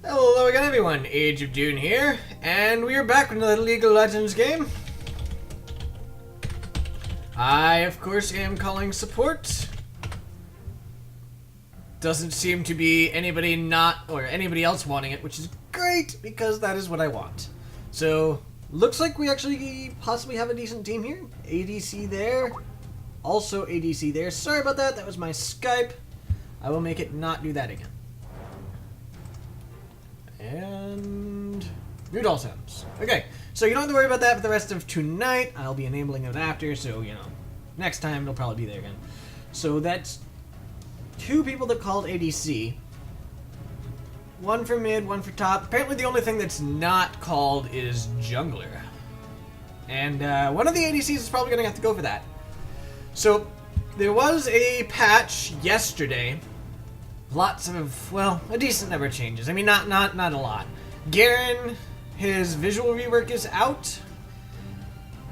Hello again everyone, Ageofdune here, and we are back with another League of Legends game. I, of course, am calling support. Doesn't seem to be anybody anybody else wanting it, which is great, because that is what I want. So, looks like we actually possibly have a decent team here. ADC there, also ADC there. Sorry about that, that was my Skype. I will make it not do that again. And new doll sounds. Okay, so you don't have to worry about that for the rest of tonight. I'll be enabling it after, so you know, next time it'll probably be there again. So that's two people that called ADC. One for mid, one for top. Apparently the only thing that's not called is jungler. And one of the ADCs is probably gonna have to go for that. So there was a patch yesterday. Lots of, well, a decent number of changes. I mean, not a lot. Garen, his visual rework is out.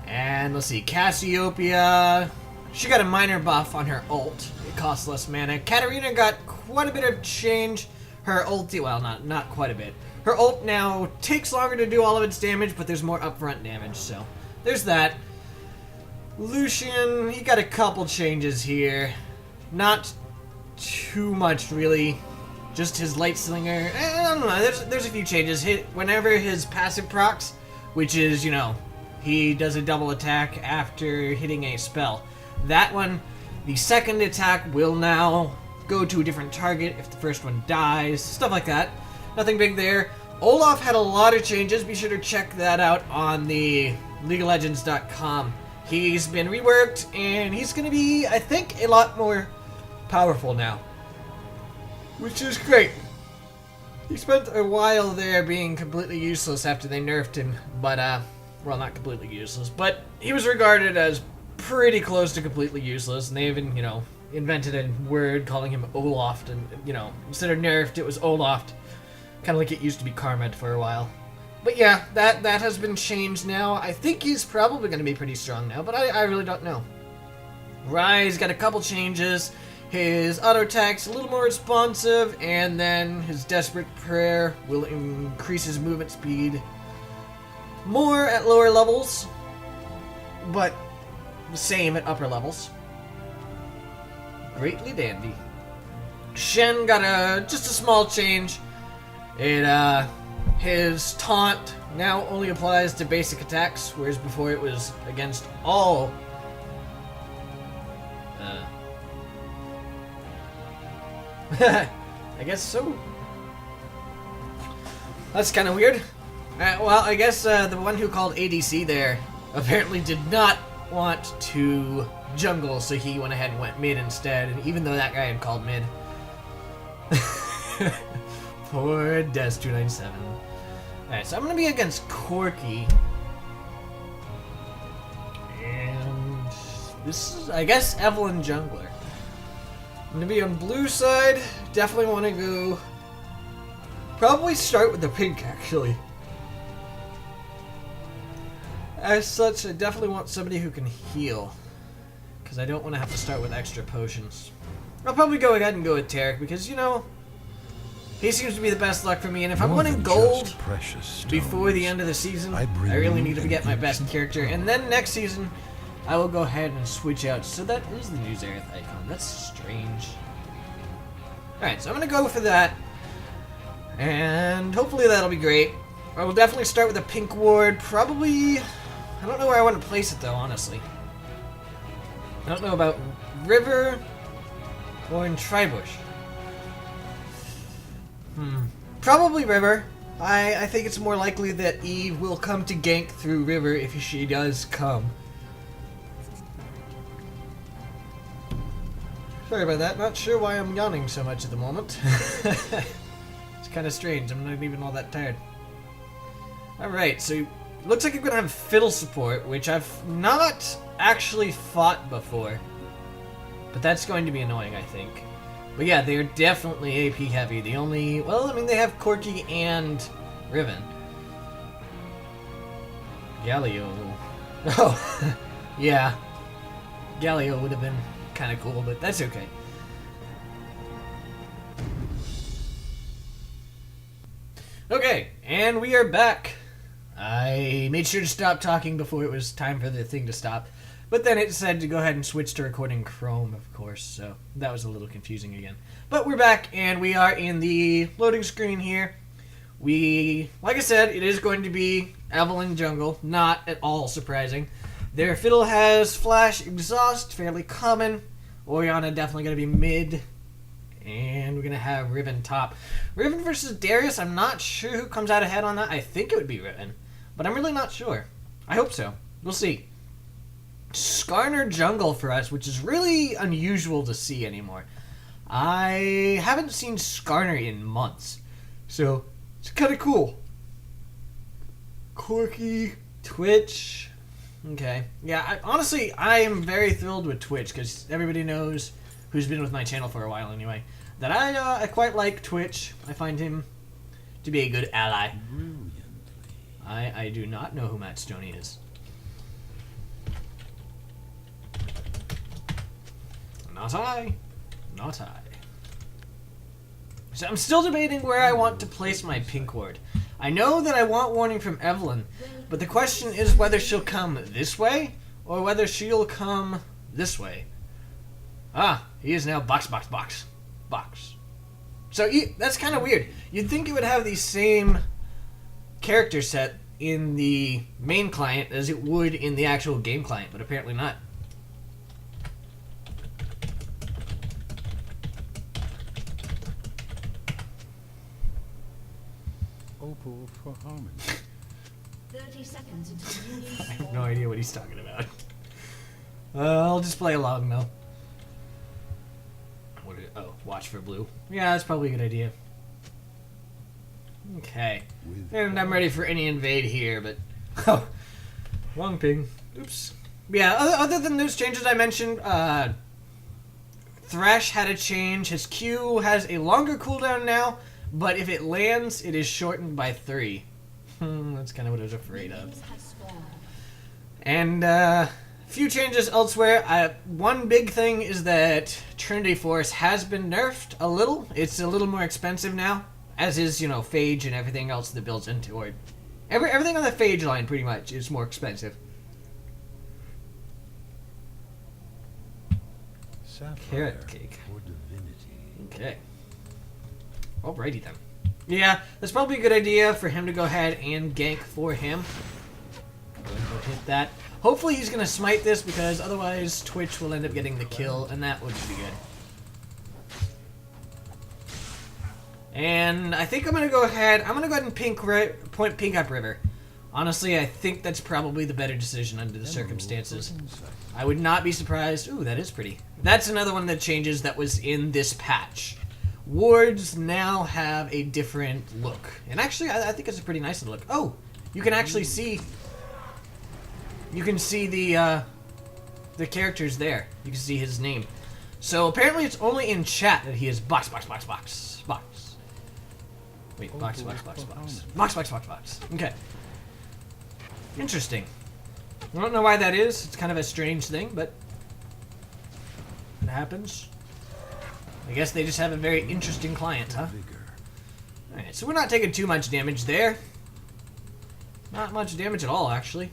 And let's see, Cassiopeia, she got a minor buff on her ult. It costs less mana. Katarina got quite a bit of change. Her ulti, well, not quite a bit. Her ult now takes longer to do all of its damage, but there's more upfront damage, so there's that. Lucian, he got a couple changes here. Not too much, really. Just his light slinger. I don't know, there's a few changes. Whenever his passive procs, which is, you know, he does a double attack after hitting a spell. That one, the second attack will now go to a different target if the first one dies. Stuff like that. Nothing big there. Olaf had a lot of changes. Be sure to check that out on the LeagueOfLegends.com. He's been reworked, and he's going to be, I think, a lot more powerful now, which is great. He spent a while there being completely useless after they nerfed him, but well, not completely useless, but he was regarded as pretty close to completely useless, and they even, you know, invented a word calling him Olaf, and, you know, instead of nerfed, it was Olaf, kind of like it used to be Karmed for a while. But yeah, that has been changed now. I think he's probably going to be pretty strong now, but I really don't know. Rise got a couple changes. His auto attack's a little more responsive, and then his Desperate Prayer will increase his movement speed more at lower levels, but the same at upper levels. Greatly dandy. Shen got just a small change. His taunt now only applies to basic attacks, whereas before it was against all I guess so. That's kind of weird. Well, I guess the one who called ADC there apparently did not want to jungle, so he went ahead and went mid instead, and even though that guy had called mid. Poor Des297. Alright, so I'm going to be against Corki. And this is, I guess, Evelynn jungler. I'm going to be on blue side. Definitely want to go... Probably start with the pink, actually. As such, I definitely want somebody who can heal. Because I don't want to have to start with extra potions. I'll probably go ahead and go with Taric, because, you know, he seems to be the best luck for me. And if I'm winning gold before the end of the season, I really need to get my best character. And then next season, I will go ahead and switch out. So that is the new Xerath icon. That's strange. Alright, so I'm going to go for that. And hopefully that'll be great. I will definitely start with a pink ward. Probably... I don't know where I want to place it, though, honestly. I don't know about river or in Tribush. Probably river. I think it's more likely that Eve will come to gank through river if she does come. Sorry about that. Not sure why I'm yawning so much at the moment. It's kind of strange. I'm not even all that tired. Alright, so looks like I'm going to have fiddle support, which I've not actually fought before. But that's going to be annoying, I think. But yeah, they're definitely AP heavy. The only... Well, I mean, they have Corki and Riven. Galio. Oh, yeah. Galio would have been kind of cool, but that's okay. Okay, and we are back. I made sure to stop talking before it was time for the thing to stop. But then it said to go ahead and switch to recording Chrome, of course, so that was a little confusing again. But we're back, and we are in the loading screen here. Like I said, it is going to be Evelynn jungle, not at all surprising. Their fiddle has flash exhaust, fairly common. Orianna definitely going to be mid. And we're going to have Riven top. Riven versus Darius, I'm not sure who comes out ahead on that. I think it would be Riven, but I'm really not sure. I hope so. We'll see. Skarner jungle for us, which is really unusual to see anymore. I haven't seen Skarner in months, so it's kind of cool. Corki, Twitch. Okay. Yeah, honestly, I am very thrilled with Twitch, because everybody knows, who's been with my channel for a while anyway, that I quite like Twitch. I find him to be a good ally. I do not know who Matt Stoney is. Not I. Not I. So I'm still debating where I want to place my pink ward. I know that I want warning from Evelynn, but the question is whether she'll come this way, or whether she'll come this way. Ah, he is now box. So that's kind of weird. You'd think it would have the same character set in the main client as it would in the actual game client, but apparently not. Opal for harmony. 30 seconds until you I have no idea what he's talking about. I'll just play along though. Oh, watch for blue. Yeah, that's probably a good idea. Okay. And I'm ready for any invade here, but... Oh, wrong ping. Oops. Yeah, other than those changes I mentioned, Thresh had a change. His Q has a longer cooldown now, but if it lands, it is shortened by 3. That's kind of what I was afraid of. And, few changes elsewhere. One big thing is that Trinity Force has been nerfed a little. It's a little more expensive now, as is, Phage and everything else that builds into it. Everything on the Phage line, pretty much, is more expensive. Carrot cake. Okay. Alrighty then. Yeah, that's probably a good idea for him to go ahead and gank for him. Go ahead and hit that. Hopefully he's going to smite this, because otherwise Twitch will end up getting the kill, and that would be good. And I think I'm going to go ahead and point pink up river. Honestly, I think that's probably the better decision under the circumstances. I would not be surprised. Ooh, that is pretty. That's another one of the changes that was in this patch. Wards now have a different look. And actually, I think it's a pretty nice look. Oh, you can actually see... You can see the characters there. You can see his name. So apparently it's only in chat that he is box. Wait, box. Okay. Interesting. I don't know why that is. It's kind of a strange thing, but it happens. I guess they just have a very interesting client, huh? Alright, so we're not taking too much damage there. Not much damage at all, actually.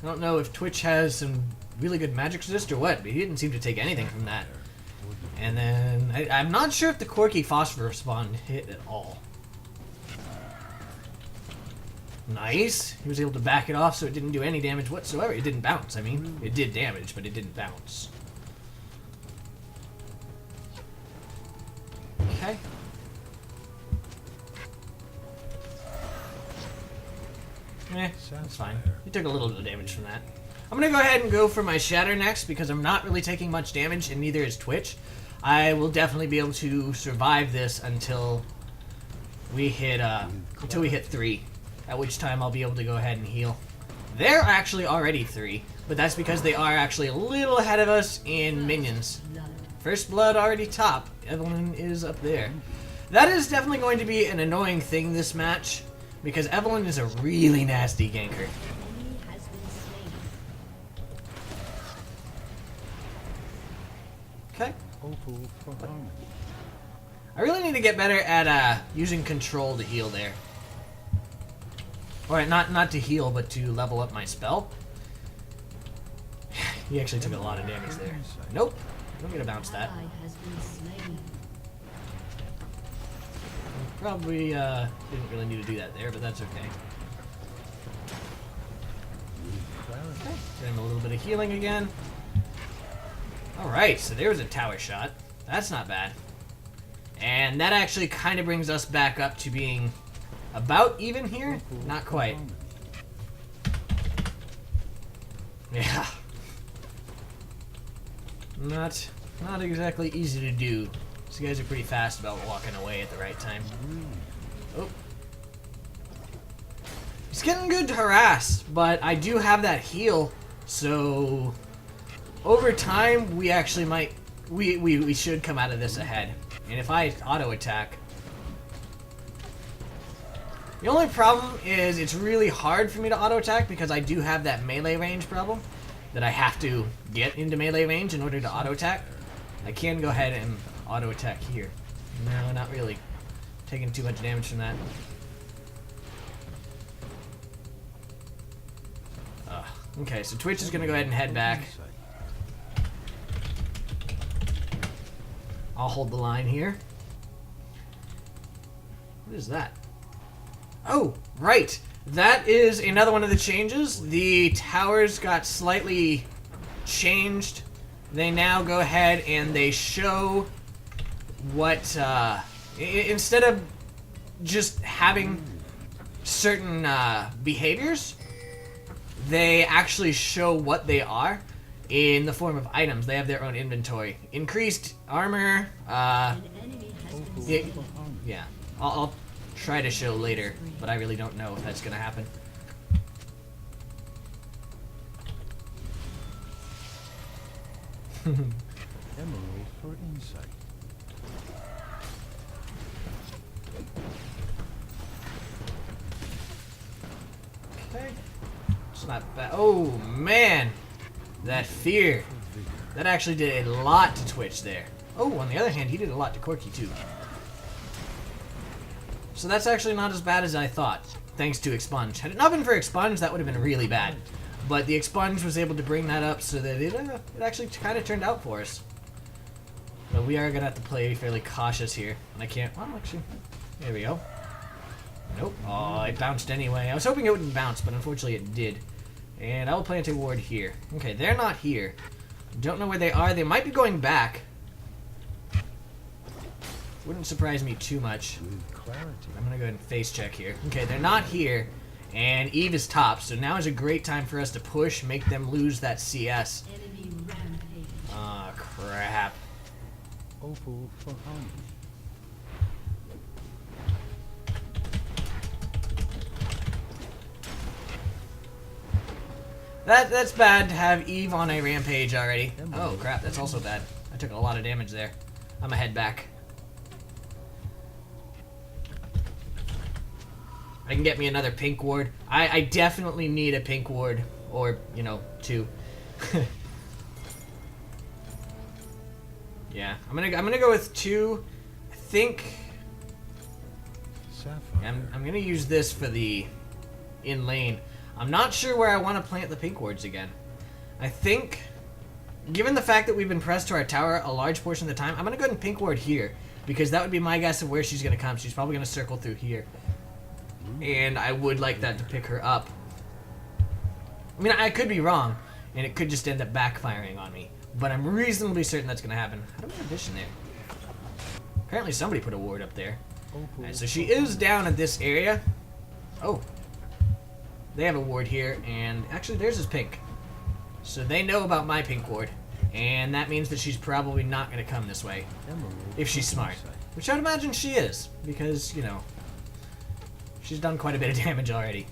I don't know if Twitch has some really good magic resist or what, but he didn't seem to take anything from that. And then, I'm not sure if the Corki Phosphor spawn hit at all. Nice. He was able to back it off so it didn't do any damage whatsoever. It didn't bounce, I mean. It did damage, but it didn't bounce. Okay. That's fine. He took a little bit of damage from that. I'm going to go ahead and go for my Shatter next, because I'm not really taking much damage, and neither is Twitch. I will definitely be able to survive this until we hit 3, at which time I'll be able to go ahead and heal. They're actually already 3, but that's because they are actually a little ahead of us in minions. First blood already top. Evelynn is up there. That is definitely going to be an annoying thing this match, because Evelynn is a really nasty ganker. Okay. I really need to get better at using control to heal there. Alright, not to heal, but to level up my spell. He actually took a lot of damage there. Nope. I don't get to bounce that. Ally has been slain. Probably didn't really need to do that there, but that's okay. Okay, get him a little bit of healing again. Alright, so there's a tower shot. That's not bad. And that actually kind of brings us back up to being about even here. Not quite. Yeah. Not exactly easy to do. These guys are pretty fast about walking away at the right time. Oh. It's getting good to harass, but I do have that heal, so over time we actually might we should come out of this ahead. And if I auto attack, the only problem is it's really hard for me to auto attack because I do have that melee range problem that I have to get into melee range in order to auto attack. I can go ahead and auto attack here. No, not really. Taking too much damage from that. Okay, so Twitch is gonna go ahead and head back. I'll hold the line here. What is that? Oh, right. That is another one of the changes. The towers got slightly changed. They now go ahead and they show what, instead of just having certain behaviors, they actually show what they are in the form of items. They have their own inventory. Increased armor, An enemy has been slain. yeah. I'll try to show later, but I really don't know if that's gonna happen. Emerald for insight. Okay. It's not bad. Oh, man. That fear. That actually did a lot to Twitch there. Oh, on the other hand, he did a lot to Corki, too. So that's actually not as bad as I thought, thanks to Expunge. Had it not been for Expunge, that would have been really bad. But the Expunge was able to bring that up so that it actually kind of turned out for us. But we are going to have to play fairly cautious here. And I can't... Well, actually... There we go. Nope. Oh, it bounced anyway. I was hoping it wouldn't bounce, but unfortunately it did. And I will plant a ward here. Okay, they're not here. Don't know where they are. They might be going back. Wouldn't surprise me too much. With clarity. I'm going to go ahead and face check here. Okay, they're not here. And Eve is top, so now is a great time for us to push, make them lose that CS. Enemy rampage. Ah, crap. Opal for harmony. That's bad to have Eve on a rampage already. Oh, crap, that's also bad. I took a lot of damage there. I'm gonna head back. I can get me another pink ward. I definitely need a pink ward, or, you know, two. Yeah, I'm gonna go with two. I think Sapphire. I'm gonna use this for the in lane. I'm not sure where I want to plant the pink wards again. I think, given the fact that we've been pressed to our tower a large portion of the time, I'm gonna go ahead and pink ward here because that would be my guess of where she's gonna come. She's probably gonna circle through here. And I would like that to pick her up. I mean, I could be wrong, and it could just end up backfiring on me. But I'm reasonably certain that's going to happen. How do we audition there? Apparently somebody put a ward up there. Alright, so she is down at this area. Oh. They have a ward here, and actually theirs is pink. So they know about my pink ward. And that means that she's probably not going to come this way. If she's smart. Which I'd imagine she is, because, you know, she's done quite a bit of damage already.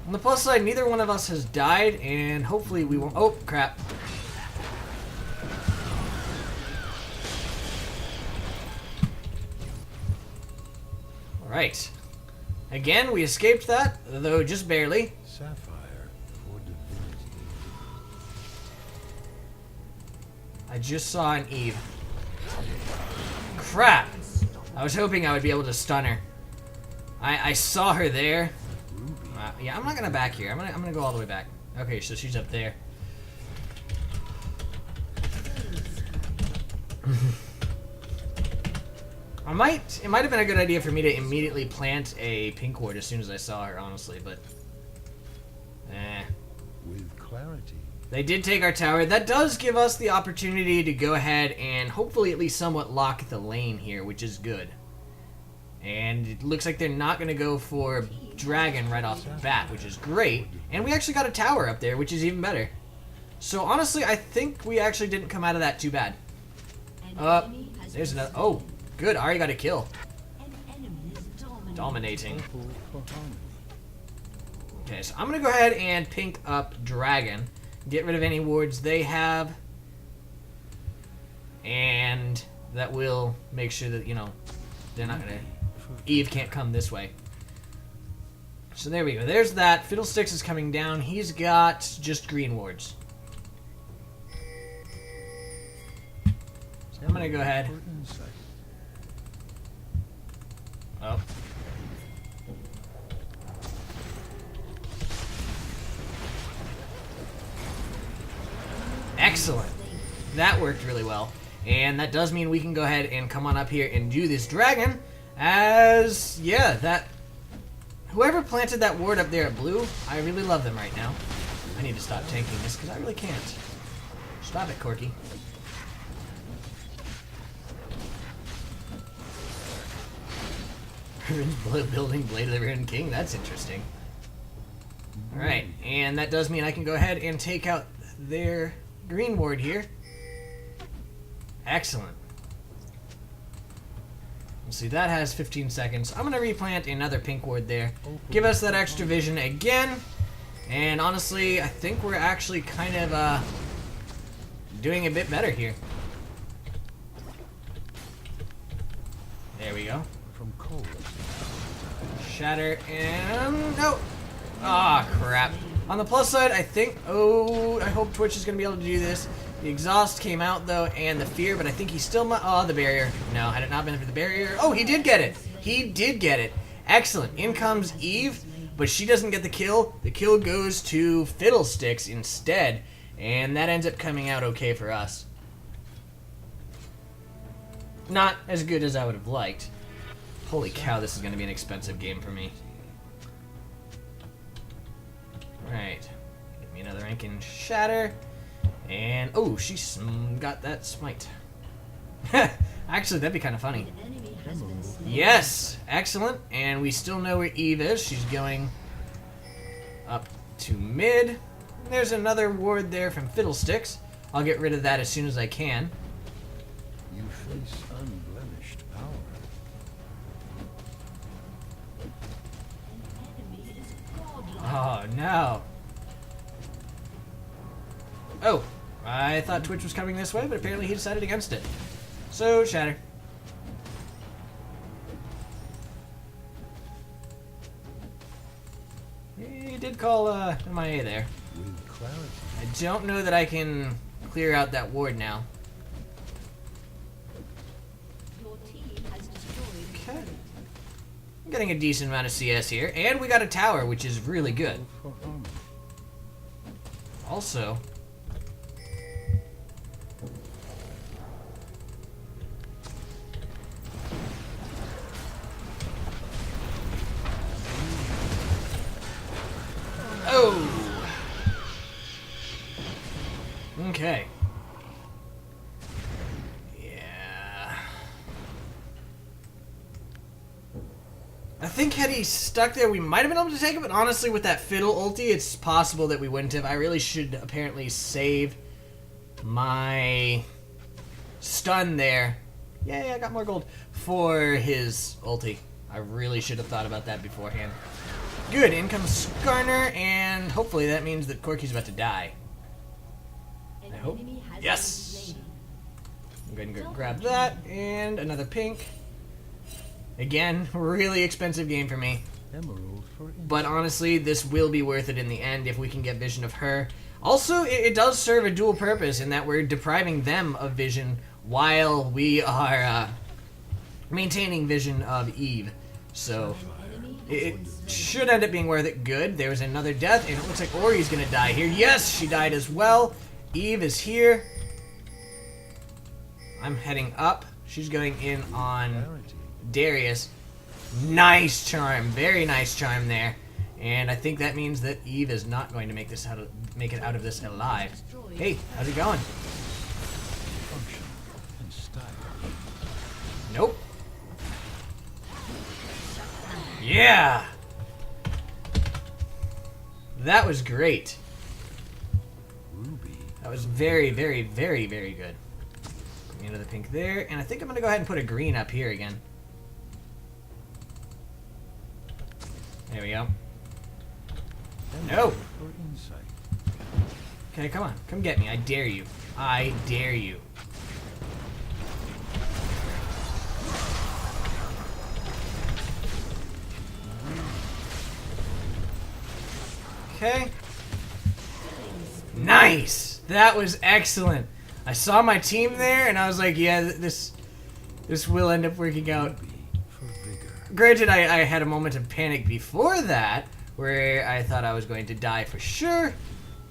On the plus side, neither one of us has died, and hopefully we won't... Oh, crap. Alright. Again, we escaped that, though just barely. Sapphire for divinity. I just saw an Eve. Crap! I was hoping I would be able to stun her. I saw her there. Yeah, I'm not gonna back here. I'm gonna go all the way back. Okay, so she's up there. It might have been a good idea for me to immediately plant a pink ward as soon as I saw her, honestly, but With clarity. They did take our tower. That does give us the opportunity to go ahead and hopefully at least somewhat lock the lane here, which is good. And it looks like they're not going to go for dragon right off the bat, which is great. And we actually got a tower up there, which is even better. So honestly, I think we actually didn't come out of that too bad. There's another. Oh, good. Ahri got a kill. Dominating. Okay, so I'm going to go ahead and pink up dragon. Get rid of any wards they have. And that will make sure that, you know, they're not going to... Eve can't come this way. So there we go. There's that. Fiddlesticks is coming down. He's got just green wards. So I'm going to go ahead. Oh. Excellent. That worked really well. And that does mean we can go ahead and come on up here and do this dragon. As, yeah, that... Whoever planted that ward up there at blue, I really love them right now. I need to stop tanking this because I really can't. Stop it, Corki. Building Blade of the Ruined King, that's interesting. Alright, and that does mean I can go ahead and take out their green ward here. Excellent. Let's see, that has 15 seconds. I'm going to replant another pink ward there. Give us that extra vision again. And honestly, I think we're actually kind of doing a bit better here. There we go. From cold. Shatter and... No! Ah, crap. On the plus side, I think... Oh, I hope Twitch is going to be able to do this. The exhaust came out, though, and the fear, but I think he still might... Oh, the barrier. No, had it not been for the barrier... Oh, he did get it! He did get it. Excellent. In comes Eve, but she doesn't get the kill. The kill goes to Fiddlesticks instead, and that ends up coming out okay for us. Not as good as I would have liked. Holy cow, this is going to be an expensive game for me. Alright. Give me another rank in Shatter. And, oh, she's got that smite. Actually, that'd be kind of funny. Yes! Excellent. And we still know where Eve is. She's going up to mid. There's another ward there from Fiddlesticks. I'll get rid of that as soon as I can. You face unblemished power. Oh, no. Oh, I thought Twitch was coming this way, but apparently he decided against it. So, Shatter. He did call MIA there. With clarity. I don't know that I can clear out that ward now. Okay. I'm getting a decent amount of CS here, and we got a tower, which is really good. Also... Oh! Okay. Yeah. I think had he stuck there, we might have been able to take it, but honestly, with that Fiddle ulti, it's possible that we wouldn't have. I really should apparently save my stun there. Yay, I got more gold for his ulti. I really should have thought about that beforehand. Good, in comes Skarner, and hopefully that means that Corki's about to die. I hope. Yes! I'm going to go grab that, and another pink. Again, really expensive game for me. Emerald for But honestly, this will be worth it in the end if we can get vision of her. Also, it does serve a dual purpose in that we're depriving them of vision while we are maintaining vision of Eve. So... It should end up being worth it. Good. There was another death, and it looks like Ori's gonna die here. Yes, she died as well. Eve is here. I'm heading up. She's going in on Clarity. Darius. Nice charm. Very nice charm there. And I think that means that Eve is not going to make it out of this alive. Hey, how's it going? Function and style. Nope. Yeah! That was great. Ruby. That was very, very, very, very good. Put me into the pink there, and I think I'm gonna go ahead and put a green up here again. There we go. No! For insight. Okay, come on. Come get me. I dare you. I dare you. Okay. Nice! That was excellent. I saw my team there, and I was like, yeah, this will end up working out. Ruby for vigor. Granted, I had a moment of panic before that, where I thought I was going to die for sure.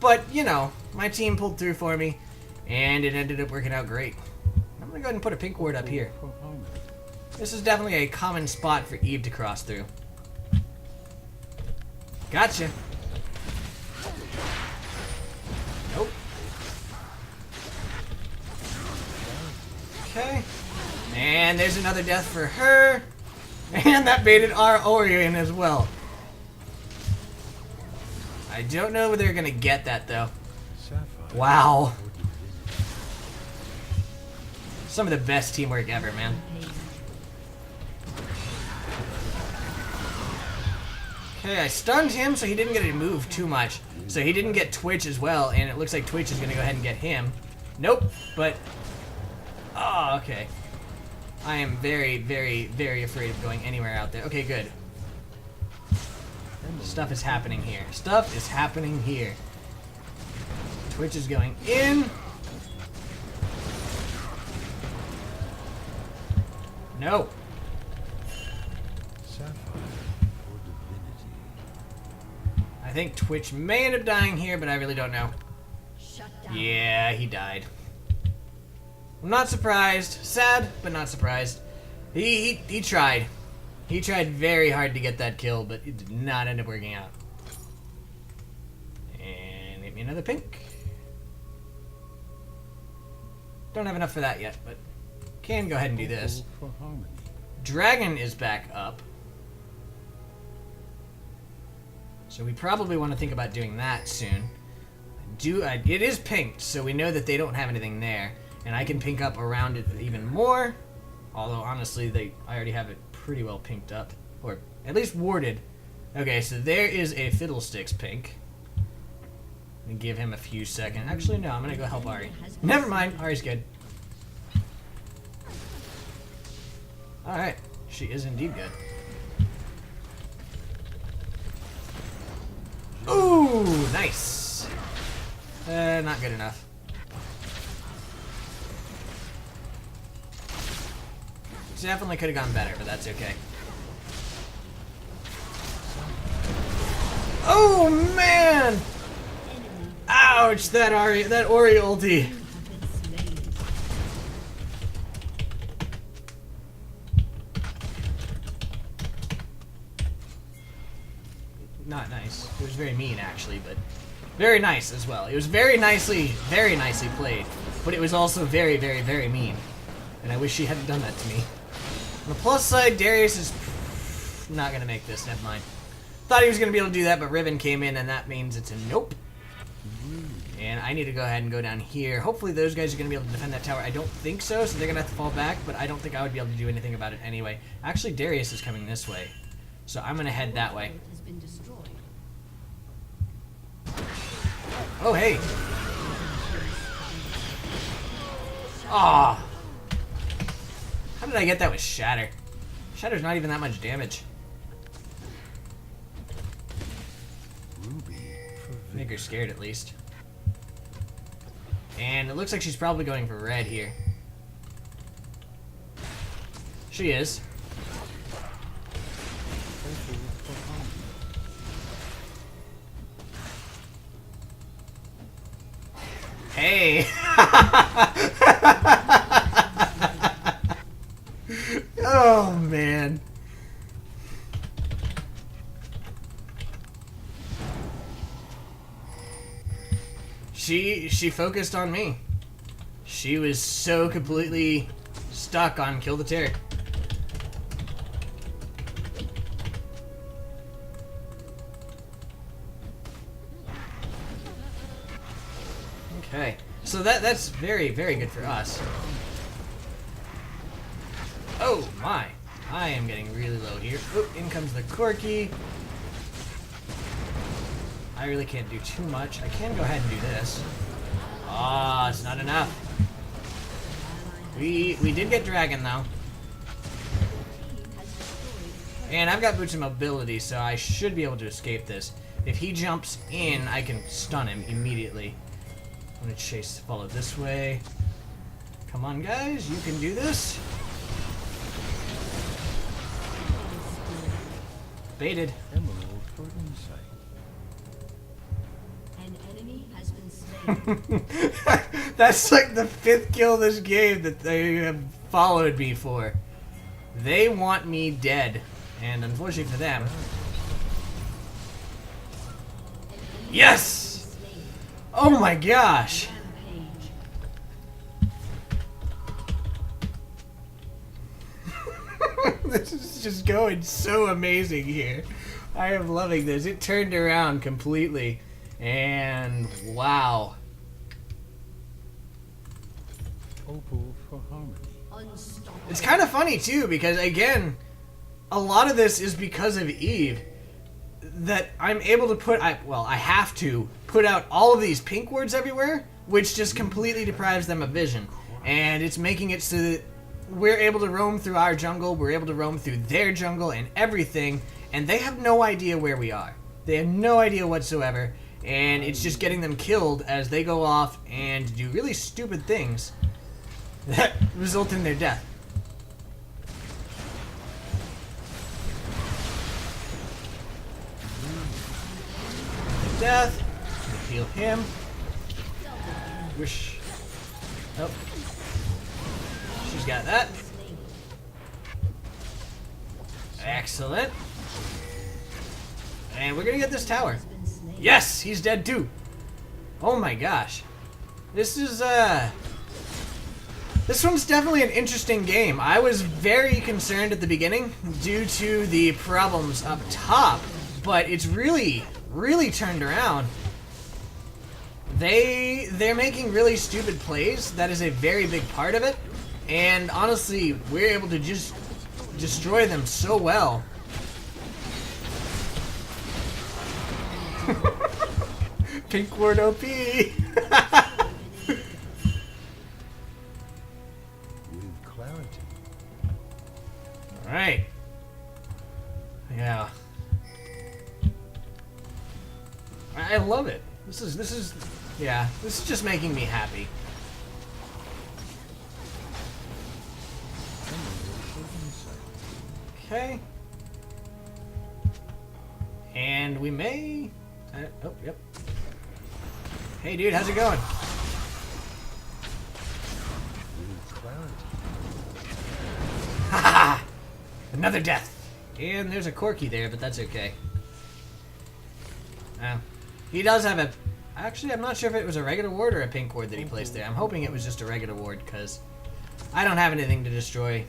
But, you know, my team pulled through for me, and it ended up working out great. I'm going to go ahead and put a pink ward up here. For harmony. This is definitely a common spot for Eve to cross through. Gotcha. Nope. Okay. And there's another death for her. And that baited our Orianna as well. I don't know whether they're going to get that, though. Sapphire. Wow. For divinity. Some of the best teamwork ever, man. Okay, I stunned him so he didn't get to move too much. So he didn't get Twitch as well, and it looks like Twitch is going to go ahead and get him. Nope, but... Oh, okay. I am very, very, very afraid of going anywhere out there. Okay, good. Stuff is happening here. Stuff is happening here. Twitch is going in. No. Sapphire for divinity. I think Twitch may end up dying here, but I really don't know. Shut down. Yeah, he died. I'm not surprised. Sad, but not surprised. He tried. He tried very hard to get that kill, but it did not end up working out. And hit me another pink. Don't have enough for that yet, but can go ahead and do this. For harmony. Dragon is back up. So we probably want to think about doing that soon. It is pinked, so we know that they don't have anything there. And I can pink up around it even more. Although, honestly, I already have it pretty well pinked up. Or at least warded. Okay, so there is a Fiddlesticks pink. Let me give him a few seconds. Actually, no, I'm going to go help Ahri. Never mind, Ahri's good. Alright, she is indeed good. Ooh, nice. Not good enough. Definitely could have gone better, but that's okay. Oh man! Ouch! That Ori ulti. Have been slain. Not nice. It was very mean, actually, but very nice as well. It was very nicely played, but it was also very, very, very mean. And I wish she hadn't done that to me. On the plus side, Darius is not gonna make this. Never mind. Thought he was gonna be able to do that, but Riven came in, and that means it's a nope. And I need to go ahead and go down here. Hopefully those guys are gonna be able to defend that tower. I don't think so, so they're gonna have to fall back, but I don't think I would be able to do anything about it anyway. Actually, Darius is coming this way, so I'm gonna head that way. Has been destroyed. Oh, hey. Aw. How did I get that with Shatter? Shatter's not even that much damage. Ruby for I think vigor. you're scared at least. And it looks like she's probably going for red here. She is. Special for Oh man. She focused on me. She was so completely stuck on kill the Taric. Okay, so that's very, very good for us. Oh my, I am getting really low here. Oh, in comes the Corki. I really can't do too much. I can go ahead and do this. Ah, it's not enough. We did get Dragon though. And I've got Boots of Mobility, so I should be able to escape this. If he jumps in, I can stun him immediately. I'm gonna follow this way. Come on guys, you can do this. Baited. Emerald for insight. An enemy has been slain. That's like the 5th kill this game that they have followed me for. They want me dead. And unfortunately for them. Yes! Oh my gosh! This is just going so amazing here. I am loving this. It turned around completely. And wow. Opal for harmony. Unstoppable. It's kind of funny too, because again, a lot of this is because of Eve. That I'm able to put, I have to put out all of these pink words everywhere, which just completely deprives them of vision. And it's making it so that we're able to roam through our jungle, we're able to roam through their jungle and everything, and they have no idea where we are. They have no idea whatsoever, and it's just getting them killed as they go off and do really stupid things that result in their death. Death. Heal him. Wish. Oh. She's got that. Excellent. And we're gonna get this tower. Yes, he's dead too. Oh my gosh. This is this one's definitely an interesting game. I was very concerned at the beginning due to the problems up top, but it's really turned around. They're making really stupid plays. That is a very big part of it. And honestly, we're able to just destroy them so well. Pink word OP. With clarity. All right. Yeah. I love it. This is yeah, this is just making me happy. Okay. And we may oh, yep. Hey dude, how's it going? With clarity. Ha! Another death. And there's a Corki there, but that's okay. He does have a... Actually, I'm not sure if it was a regular ward or a pink ward that he placed there. I'm hoping it was just a regular ward, because I don't have anything to destroy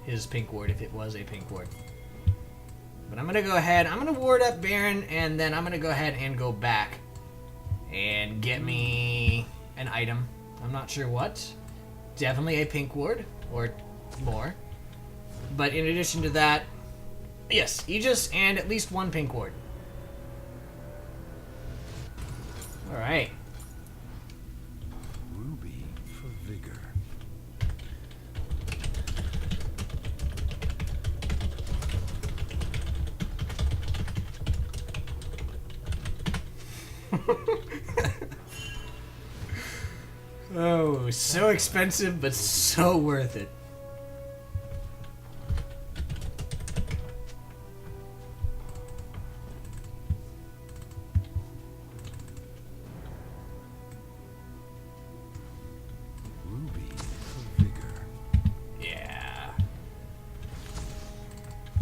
his pink ward if it was a pink ward. But I'm going to go ahead. I'm going to ward up Baron, and then I'm going to go ahead and go back and get me an item. I'm not sure what. Definitely a pink ward, or more. But in addition to that, yes, Aegis and at least one pink ward. Alright. Ruby for vigor. Oh, so expensive, but so worth it.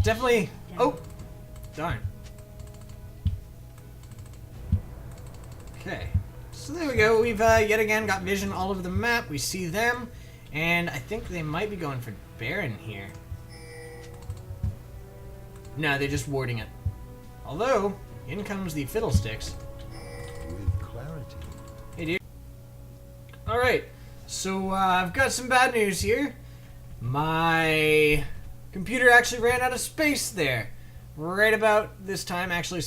definitely... Oh! Darn. Okay. So there we go. We've yet again got vision all over the map. We see them. And I think they might be going for Baron here. No, they're just warding it. Although, in comes the Fiddlesticks. With clarity. Hey, dude. Alright, so I've got some bad news here. My computer actually ran out of space there. Right about this time, actually,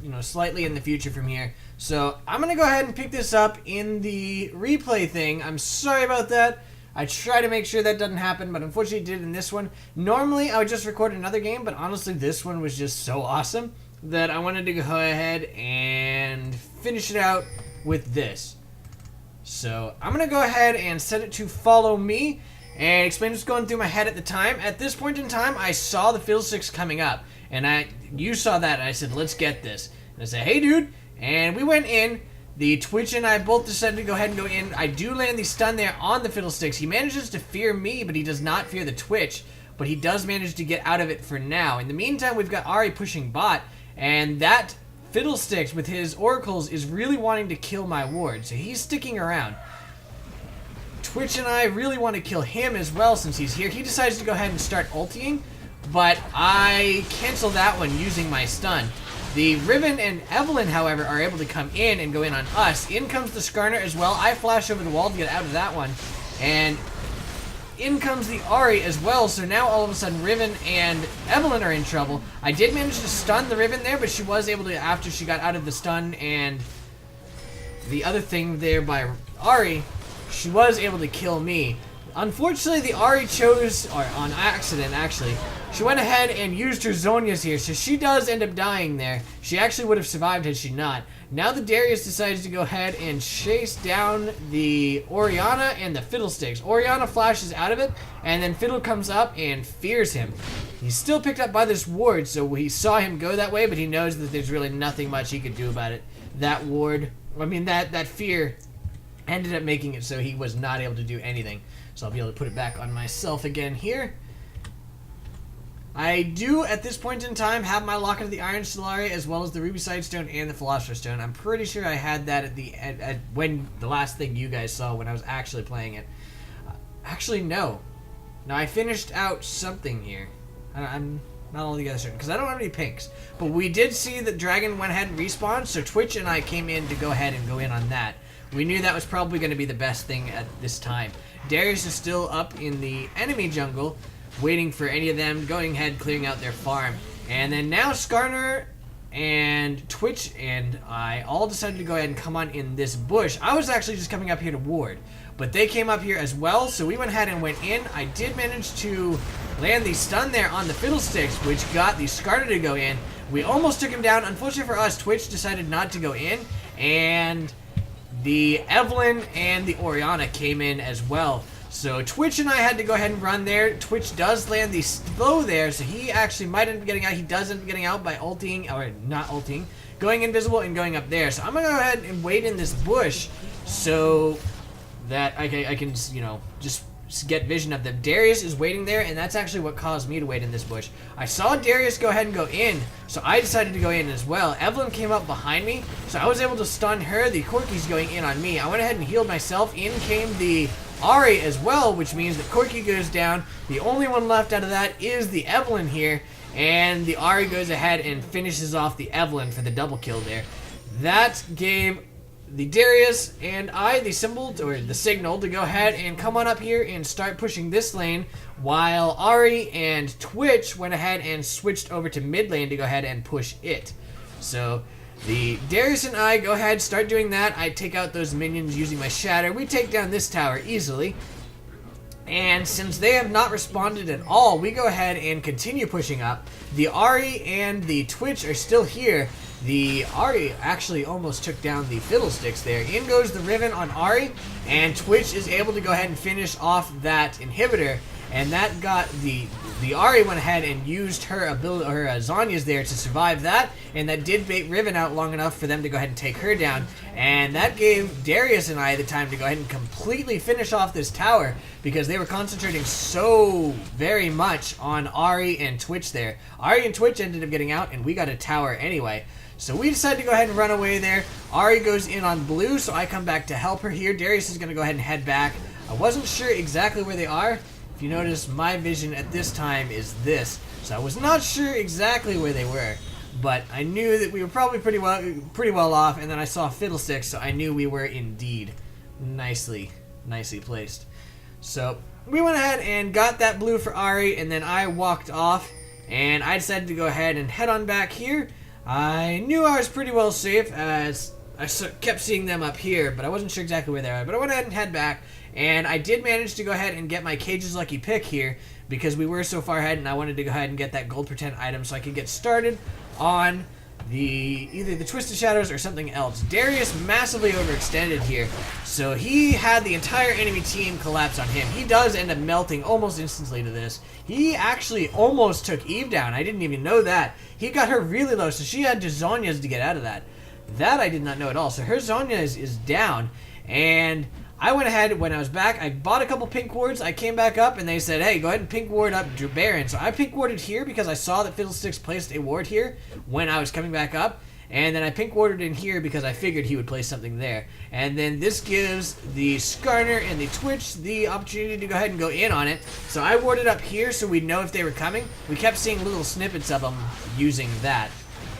you know, slightly in the future from here. So I'm going to go ahead and pick this up in the replay thing. I'm sorry about that. I try to make sure that doesn't happen, but unfortunately it did in this one. Normally, I would just record another game, but honestly, this one was just so awesome that I wanted to go ahead and finish it out with this. So I'm going to go ahead and set it to follow me and explain what's going through my head at the time. At this point in time, I saw the Fiddlesticks coming up, and you saw that, and I said, let's get this. And I said, hey, dude, and we went in. The Twitch and I both decided to go ahead and go in. I do land the stun there on the Fiddlesticks. He manages to fear me, but he does not fear the Twitch. But he does manage to get out of it for now. In the meantime, we've got Ahri pushing bot. And that Fiddlesticks with his oracles is really wanting to kill my ward. So he's sticking around. Twitch and I really want to kill him as well since he's here. He decides to go ahead and start ulting. But I cancel that one using my stun. The Riven and Evelynn, however, are able to come in and go in on us. In comes the Skarner as well. I flash over the wall to get out of that one. And in comes the Ahri as well. So now all of a sudden Riven and Evelynn are in trouble. I did manage to stun the Riven there, but she was able to, after she got out of the stun and the other thing there by Ahri, she was able to kill me. Unfortunately, the Ahri chose, or on accident actually, she went ahead and used her Zhonya's here, so she does end up dying there. She actually would have survived had she not. Now the Darius decides to go ahead and chase down the Orianna and the Fiddlesticks. Orianna flashes out of it, and then Fiddle comes up and fears him. He's still picked up by this ward, so he saw him go that way, but he knows that there's really nothing much he could do about it. That ward, I mean that fear ended up making it so he was not able to do anything. So I'll be able to put it back on myself again here. I do, at this point in time, have my Locket of the Iron Stellaria as well as the Ruby Sidestone and the Philosopher's Stone. I'm pretty sure I had that at the when the last thing you guys saw when I was actually playing it. Actually, no. Now, I finished out something here. I'm not altogether certain, because I don't have any pinks. But we did see that Dragon went ahead and respawned, so Twitch and I came in to go ahead and go in on that. We knew that was probably going to be the best thing at this time. Darius is still up in the enemy jungle, waiting for any of them, going ahead, clearing out their farm. And then now Skarner and Twitch and I all decided to go ahead and come on in this bush. I was actually just coming up here to ward, but they came up here as well, so we went ahead and went in. I did manage to land the stun there on the Fiddlesticks, which got the Skarner to go in. We almost took him down. Unfortunately for us, Twitch decided not to go in, and the Evelynn and the Orianna came in as well. So Twitch and I had to go ahead and run there. Twitch does land the slow there, so he actually might end up getting out. He does end up getting out by ulting, or not ulting, going invisible and going up there. So I'm going to go ahead and wait in this bush so that I can, you know, just get vision of them. Darius is waiting there, and that's actually what caused me to wait in this bush. I saw Darius go ahead and go in, so I decided to go in as well. Evelynn came up behind me, so I was able to stun her. The Corki's going in on me. I went ahead and healed myself. In came the Ahri as well, which means that Corki goes down. The only one left out of that is the Evelynn here, and the Ahri goes ahead and finishes off the Evelynn for the double kill there. That gave the Darius and I the symbol, or the signal, to go ahead and come on up here and start pushing this lane, while Ahri and Twitch went ahead and switched over to mid lane to go ahead and push it. So the Darius and I go ahead, start doing that. I take out those minions using my Shatter. We take down this tower easily. And since they have not responded at all, we go ahead and continue pushing up. The Ahri and the Twitch are still here. The Ahri actually almost took down the Fiddlesticks there. In goes the Riven on Ahri, and Twitch is able to go ahead and finish off that inhibitor. and that got the Ahri went ahead and used her ability, her Zhonya's there to survive that, and that did bait Riven out long enough for them to go ahead and take her down, and that gave Darius and I the time to go ahead and completely finish off this tower because they were concentrating so very much on Ahri and Twitch there. Ahri and Twitch ended up getting out, and we got a tower anyway. So we decided to go ahead and run away there. Ahri goes in on blue, so I come back to help her here. Darius is going to go ahead and head back. I wasn't sure exactly where they are. If you notice, my vision at this time is this. So I was not sure exactly where they were. But I knew that we were probably pretty well off, and then I saw Fiddlesticks, so I knew we were indeed nicely placed. So we went ahead and got that blue for Ahri, and then I walked off, and I decided to go ahead and head on back here. I knew I was pretty well safe as I kept seeing them up here, but I wasn't sure exactly where they are. But I went ahead and head back, and I did manage to go ahead and get my Cage's Lucky Pick here because we were so far ahead, and I wanted to go ahead and get that gold pretend item so I could get started on either the Twisted Shadows or something else. Darius massively overextended here, so he had the entire enemy team collapse on him. He does end up melting almost instantly to this. He actually almost took Eve down. I didn't even know that. He got her really low, so she had to Zhonya's to get out of that. That I did not know at all. So her Zhonya is down, and I went ahead when I was back. I bought a couple pink wards. I came back up, and they said, hey, go ahead and pink ward up Baron. So I pink warded here because I saw that Fiddlesticks placed a ward here when I was coming back up. And then I pink warded in here because I figured he would place something there. And then this gives the Skarner and the Twitch the opportunity to go ahead and go in on it. So I warded up here so we'd know if they were coming. We kept seeing little snippets of them using that.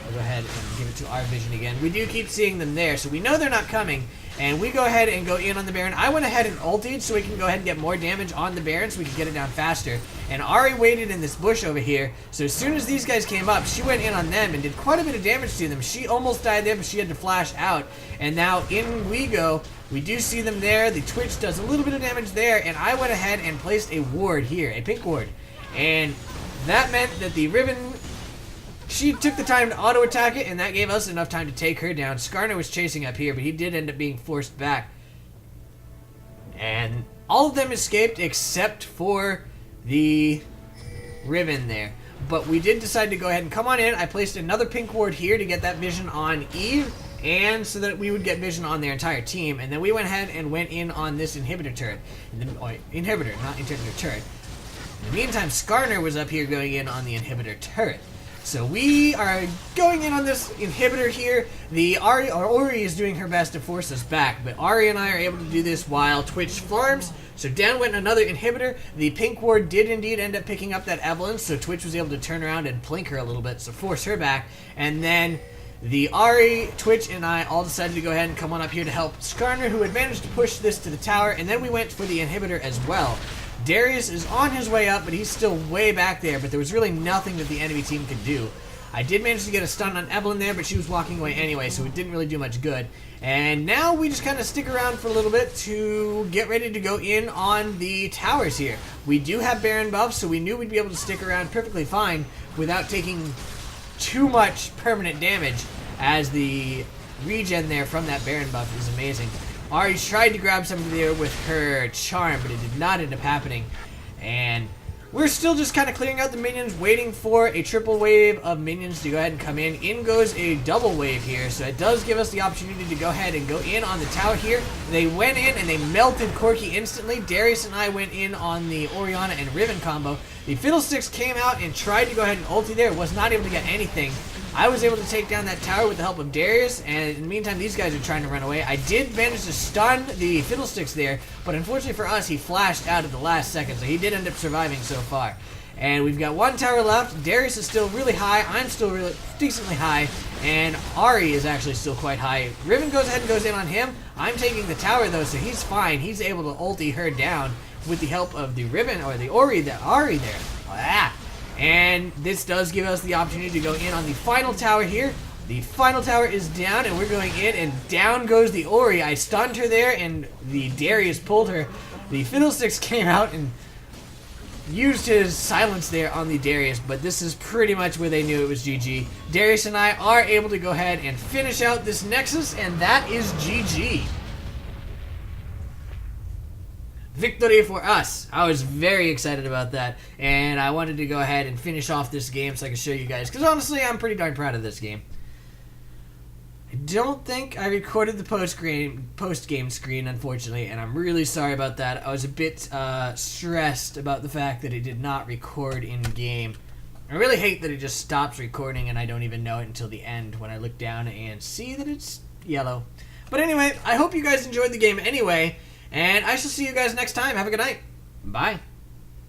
I'll go ahead and give it to our vision again. We do keep seeing them there, so we know they're not coming. And we go ahead and go in on the Baron. I went ahead and ultied so we can go ahead and get more damage on the Baron so we can get it down faster. And Ahri waited in this bush over here. So as soon as these guys came up, she went in on them and did quite a bit of damage to them. She almost died there, but she had to flash out. And now in we go. We do see them there. The Twitch does a little bit of damage there. And I went ahead and placed a ward here, a pink ward. And that meant that the Riven... She took the time to auto-attack it, and that gave us enough time to take her down. Skarner was chasing up here, but he did end up being forced back. And all of them escaped except for the Riven there. But we did decide to go ahead and come on in. I placed another pink ward here to get that vision on Eve, and so that we would get vision on their entire team. And then we went ahead and went in on this inhibitor turret. Inhibitor, not inhibitor turret. In the meantime, Skarner was up here going in on the inhibitor turret. So we are going in on this inhibitor here. The Ahri is doing her best to force us back, but Ahri and I are able to do this while Twitch farms. So down went another inhibitor. The pink ward did indeed end up picking up that Evelynn, so Twitch was able to turn around and plink her a little bit, so force her back. And then the Ahri, Twitch, and I all decided to go ahead and come on up here to help Skarner, who had managed to push this to the tower, and then we went for the inhibitor as well. Darius is on his way up, but he's still way back there, but there was really nothing that the enemy team could do. I did manage to get a stun on Evelynn there, but she was walking away anyway, so it didn't really do much good. And now we just kind of stick around for a little bit to get ready to go in on the towers here. We do have Baron buffs, so we knew we'd be able to stick around perfectly fine without taking too much permanent damage, as the regen there from that Baron buff is amazing. Ahri tried to grab something there with her charm, but it did not end up happening. And we're still just kind of clearing out the minions, waiting for a triple wave of minions to go ahead and come in. In goes a double wave here, so it does give us the opportunity to go ahead and go in on the tower here. They went in and they melted Corki instantly. Darius and I went in on the Orianna and Riven combo. The Fiddlesticks came out and tried to go ahead and ulti there, was not able to get anything. I was able to take down that tower with the help of Darius, and in the meantime, these guys are trying to run away. I did manage to stun the Fiddlesticks there, but unfortunately for us, he flashed out at the last second, so he did end up surviving so far. And we've got one tower left. Darius is still really high. I'm still really decently high, and Ahri is actually still quite high. Riven goes ahead and goes in on him. I'm taking the tower, though, so he's fine. He's able to ulti her down with the help of the Riven, or the Ahri there. Ah! And this does give us the opportunity to go in on the final tower here. The final tower is down, and we're going in, and down goes the Ahri. I stunned her there, and the Darius pulled her. The Fiddlesticks came out and used his silence there on the Darius, but this is pretty much where they knew it was GG. Darius and I are able to go ahead and finish out this Nexus, and that is GG. victory for us. I was very excited about that, and I wanted to go ahead and finish off this game so I could show you guys, because honestly, I'm pretty darn proud of this game. I don't think I recorded the post-game screen, unfortunately, and I'm really sorry about that. I was a bit stressed about the fact that it did not record in-game. I really hate that it just stops recording and I don't even know it until the end when I look down and see that it's yellow. But anyway, I hope you guys enjoyed the game anyway, and I shall see you guys next time. Have a good night. Bye.